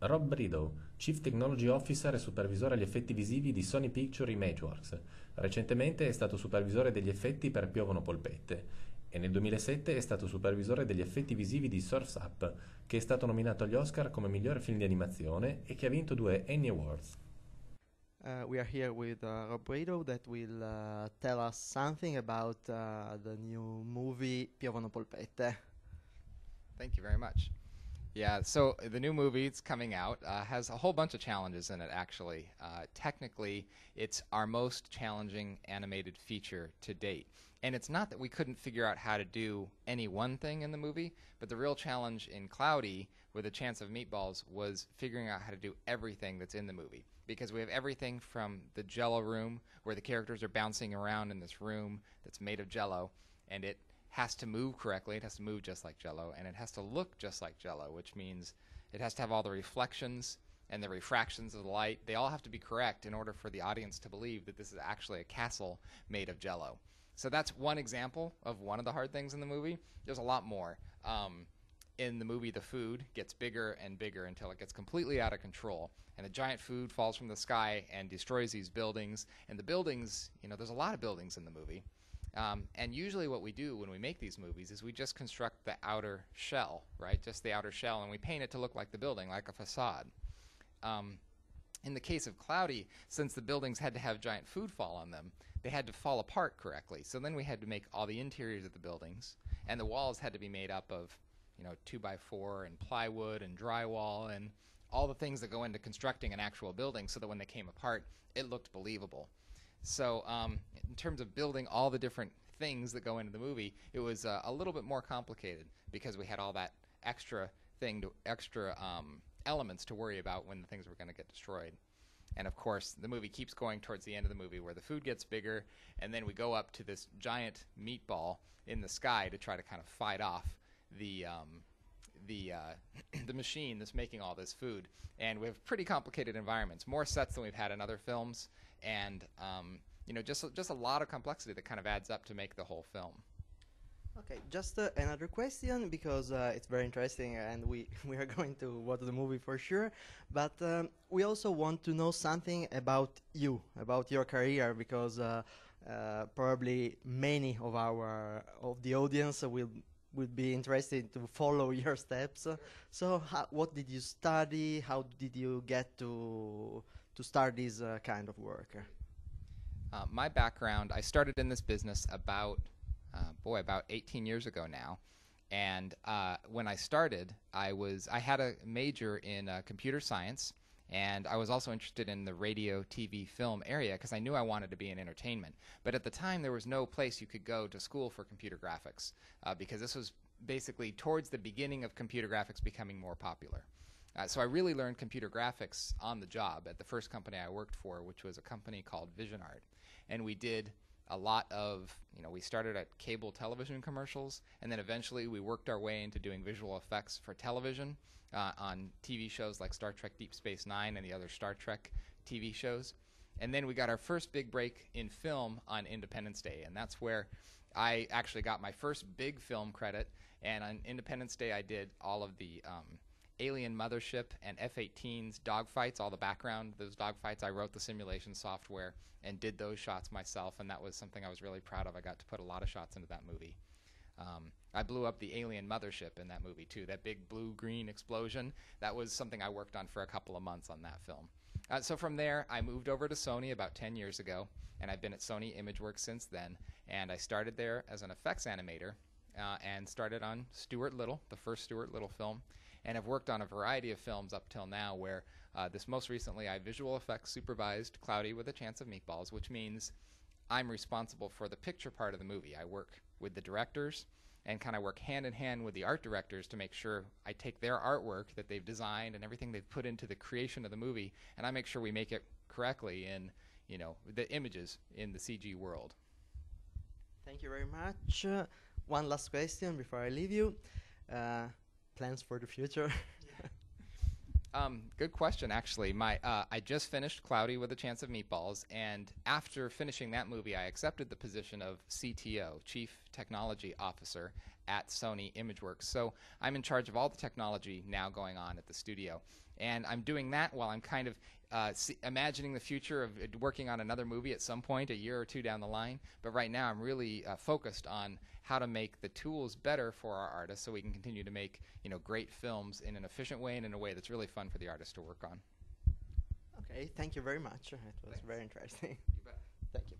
Rob Bredow, Chief Technology Officer e supervisore agli effetti visivi di Sony Picture Imageworks. Recentemente è stato supervisore degli effetti per Piovono polpette e nel 2007 è stato supervisore degli effetti visivi di Surf's Up, che è stato nominato agli Oscar come miglior film di animazione e che ha vinto 2 Annie Awards. We are here with Rob Bredow that will tell us something about the new movie Piovono polpette. Thank you very much. Yeah, so the new movie that's coming out has a whole bunch of challenges in it, actually. Technically, it's our most challenging animated feature to date. And it's not that we couldn't figure out how to do any one thing in the movie, but the real challenge in Cloudy, with A Chance of Meatballs, was figuring out how to do everything that's in the movie. Because we have everything from the Jello room, where the characters are bouncing around in this room that's made of Jello, and it has to move correctly. It has to move just like Jello, and it has to look just like Jello, which means it has to have all the reflections and the refractions of the light. They all have to be correct in order for the audience to believe that this is actually a castle made of Jello. So that's one example of one of the hard things in the movie. There's a lot more. In the movie, the food gets bigger and bigger until it gets completely out of control, and the giant food falls from the sky and destroys these buildings. And the buildings, there's a lot of buildings in the movie. And usually what we do when we make these movies is we just construct the outer shell, right? Just the outer shell, and we paint it to look like the building, like a facade. In the case of Cloudy, since the buildings had to have giant food fall on them, they had to fall apart correctly. So then we had to make all the interiors of the buildings, and the walls had to be made up of 2x4 and plywood and drywall and all the things that go into constructing an actual building, so that when they came apart, it looked believable. So in terms of building all the different things that go into the movie, it was a little bit more complicated because we had all that extra elements to worry about when the things were going to get destroyed. And of course, the movie keeps going towards the end of the movie where the food gets bigger, and then we go up to this giant meatball in the sky to try to kind of fight off the machine that's making all this food. And we have pretty complicated environments, more sets than we've had in other films, and just a lot of complexity that kind of adds up to make the whole film. Okay, just another question, because it's very interesting and we are going to watch the movie for sure, but we also want to know something about you, about your career, because probably many of the audience will be interested to follow your steps. So what did you study? How did you get to start this kind of work? My background, I started in this business about 18 years ago now. And when I started, I had a major in computer science, and I was also interested in the radio, TV, film area because I knew I wanted to be in entertainment. But at the time, there was no place you could go to school for computer graphics because this was basically towards the beginning of computer graphics becoming more popular. So I really learned computer graphics on the job at the first company I worked for, which was a company called Vision Art. And we did a lot of, we started at cable television commercials, and then eventually we worked our way into doing visual effects for television on TV shows like Star Trek Deep Space Nine and the other Star Trek TV shows. And then we got our first big break in film on Independence Day, and that's where I actually got my first big film credit. And on Independence Day, I did all of the Alien Mothership and F-18's dogfights, all the background, those dogfights. I wrote the simulation software and did those shots myself, and that was something I was really proud of. I got to put a lot of shots into that movie. I blew up the Alien Mothership in that movie, too. That big blue-green explosion, that was something I worked on for a couple of months on that film. So from there, I moved over to Sony about 10 years ago, and I've been at Sony Imageworks since then. And I started there as an effects animator and started on Stuart Little, the first Stuart Little film. And I've worked on a variety of films up till now where this most recently I visual effects supervised Cloudy with a Chance of Meatballs, which means I'm responsible for the picture part of the movie. I work with the directors and kind of work hand in hand with the art directors to make sure I take their artwork that they've designed and everything they've put into the creation of the movie, and I make sure we make it correctly in the images in the CG world. Thank you very much. One last question before I leave you. Plans for the future? Good question, actually. I just finished Cloudy with a Chance of Meatballs, and after finishing that movie, I accepted the position of CTO, Chief Technology Officer, at Sony Imageworks. So I'm in charge of all the technology now going on at the studio. And I'm doing that while I'm kind of imagining the future of working on another movie at some point, a year or two down the line. But right now I'm really focused on how to make the tools better for our artists so we can continue to make great films in an efficient way and in a way that's really fun for the artists to work on. Okay, thank you very much. It was very interesting. You bet. Thank you.